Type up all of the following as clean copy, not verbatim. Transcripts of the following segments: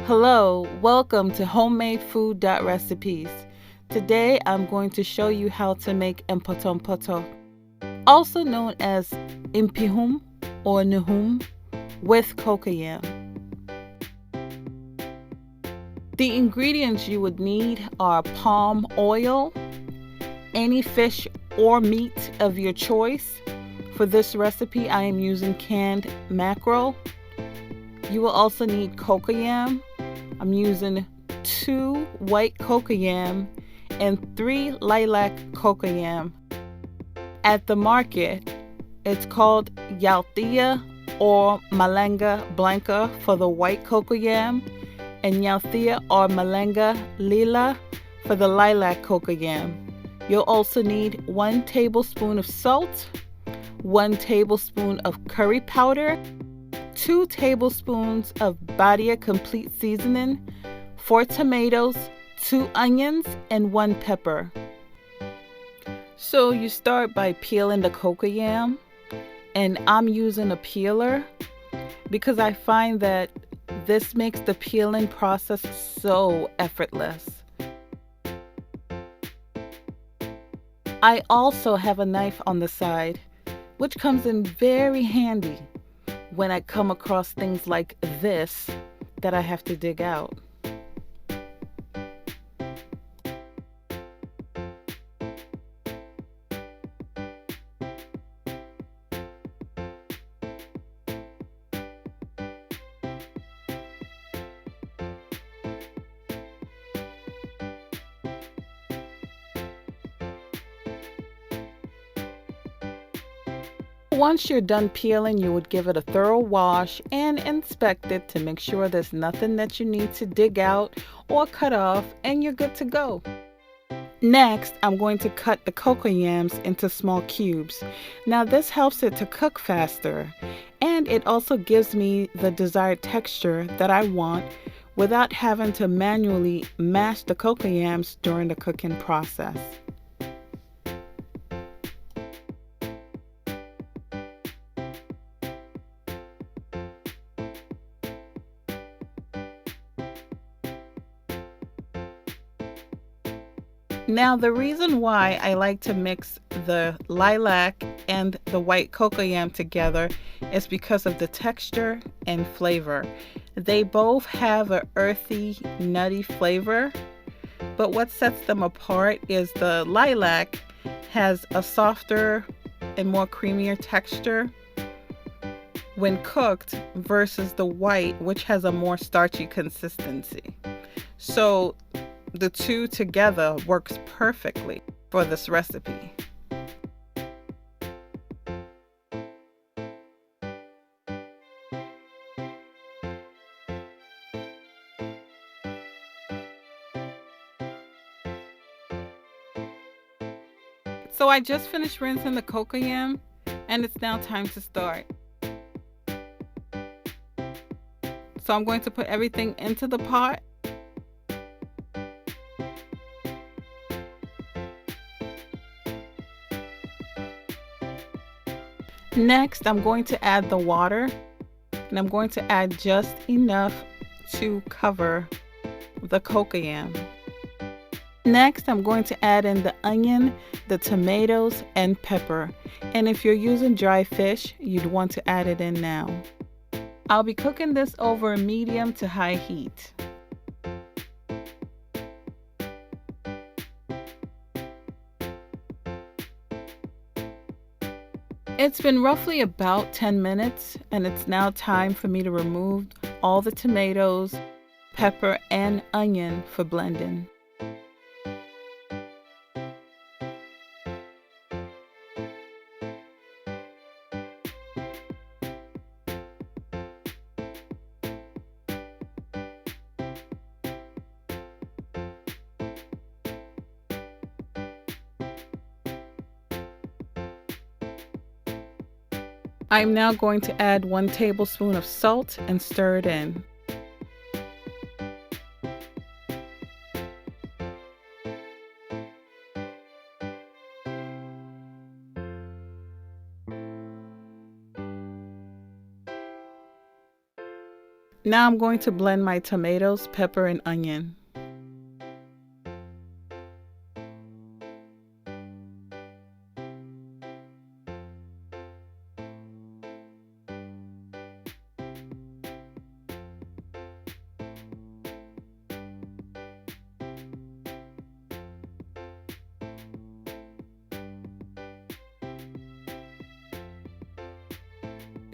Hello, welcome to HomemadeFood.Recipes. Today I'm going to show you how to make Mpotompoto, also known as Mpihuu or Nnuhuu, with cocoyam. The ingredients you would need are palm oil, any fish or meat of your choice. For this recipe, I am using canned mackerel. You will also need cocoyam. I'm using 2 white cocoyam and 3 lilac cocoyam. At the market, it's called Yautia or Malanga blanca for the white cocoyam, and Yautia or Malanga lila for the lilac cocoyam. You'll also need 1 tablespoon of salt, 1 tablespoon of curry powder, 2 tablespoons of Badia complete seasoning, 4 tomatoes, 2 onions, and 1 pepper. So you start by peeling the cocoyam, and I'm using a peeler because I find that this makes the peeling process so effortless. I also have a knife on the side, which comes in very handy when I come across things like this that I have to dig out. Once you're done peeling, you would give it a thorough wash and inspect it to make sure there's nothing that you need to dig out or cut off, and you're good to go. Next, I'm going to cut the cocoyams into small cubes. Now this helps it to cook faster, and it also gives me the desired texture that I want without having to manually mash the cocoyams during the cooking process. Now, the reason why I like to mix the lilac and the white cocoyam together is because of the texture and flavor. They both have an earthy, nutty flavor, but what sets them apart is the lilac has a softer and more creamier texture when cooked versus the white, which has a more starchy consistency. So the two together works perfectly for this recipe. So I just finished rinsing the cocoyam, and it's now time to start. So I'm going to put everything into the pot. Next, I'm going to add the water, and I'm going to add just enough to cover the cocoyam. Next, I'm going to add in the onion, the tomatoes, and pepper. And if you're using dry fish, you'd want to add it in now. I'll be cooking this over a medium to high heat. It's been roughly about 10 minutes, and it's now time for me to remove all the tomatoes, pepper, and onion for blending. I'm now going to add 1 tablespoon of salt and stir it in. Now I'm going to blend my tomatoes, pepper, and onion.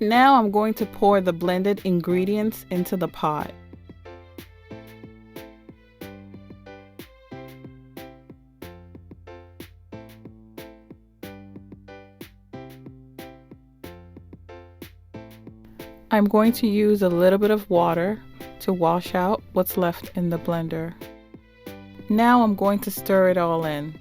Now I'm going to pour the blended ingredients into the pot. I'm going to use a little bit of water to wash out what's left in the blender. Now I'm going to stir it all in.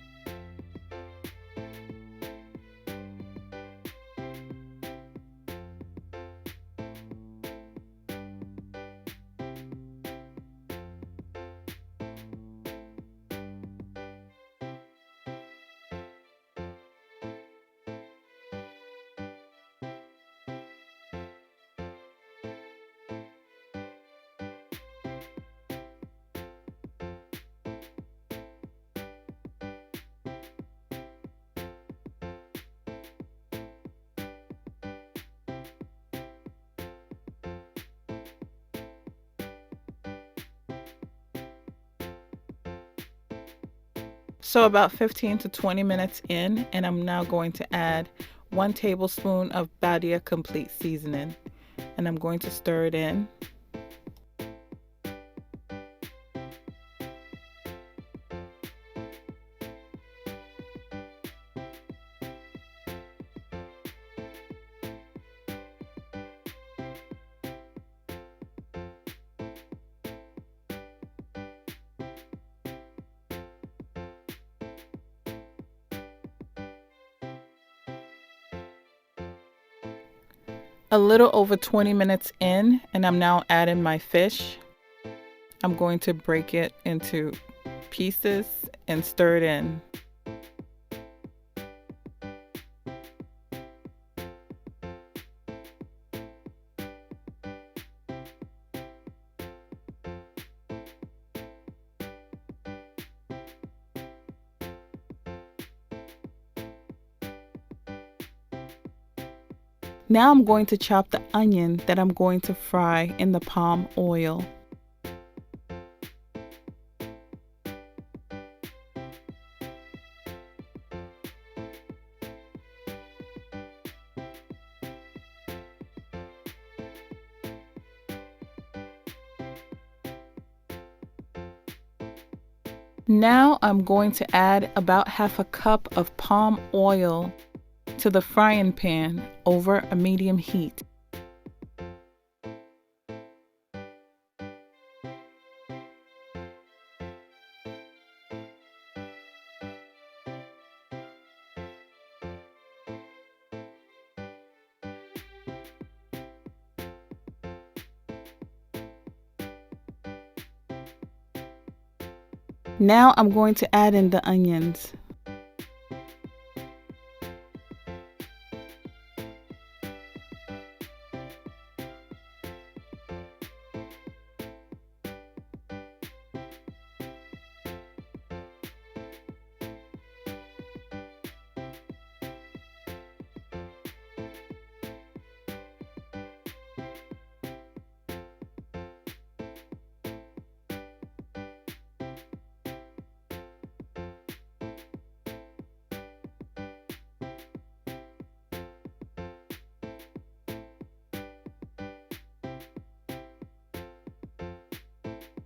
So about 15 to 20 minutes in, and I'm now going to add 1 tablespoon of Badia Complete Seasoning, and I'm going to stir it in. A little over 20 minutes in, and I'm now adding my fish. I'm going to break it into pieces and stir it in. Now I'm going to chop the onion that I'm going to fry in the palm oil. Now I'm going to add about half a cup of palm oil to the frying pan over a medium heat. Now I'm going to add in the onions.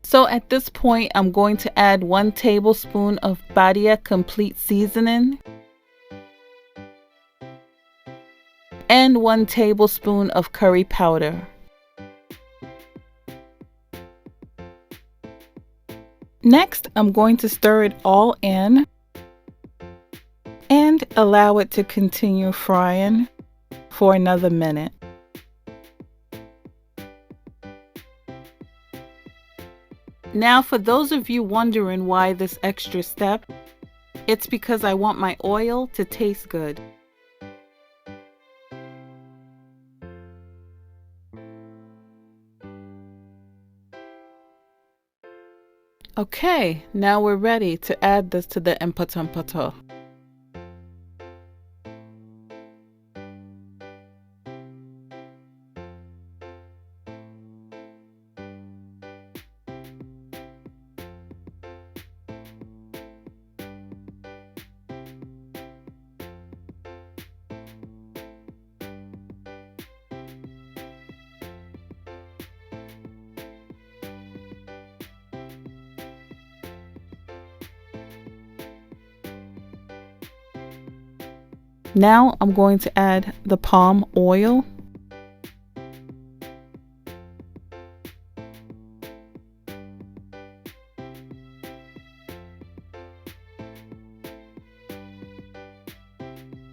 So at this point, I'm going to add 1 tablespoon of Badia Complete Seasoning and 1 tablespoon of curry powder. Next, I'm going to stir it all in and allow it to continue frying for another minute. Now, for those of you wondering why this extra step, it's because I want my oil to taste good. Okay, now we're ready to add this to the Mpotompoto. Now I'm going to add the palm oil.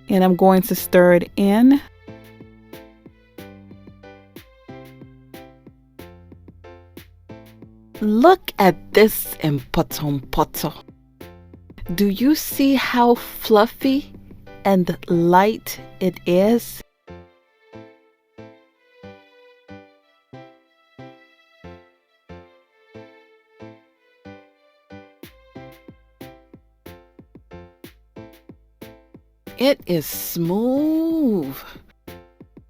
And I'm going to stir it in. Look at this Mpotompoto. Do you see how fluffy and light it is? It is smooth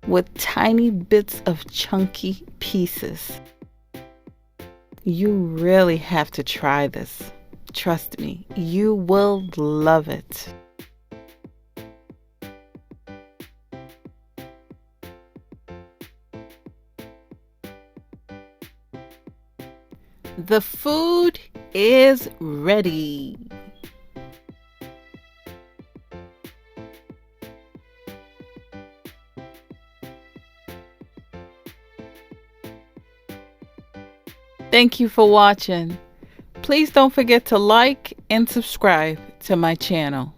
with tiny bits of chunky pieces. You really have to try this. Trust me, you will love it. The food is ready. Thank you for watching. Please don't forget to like and subscribe to my channel.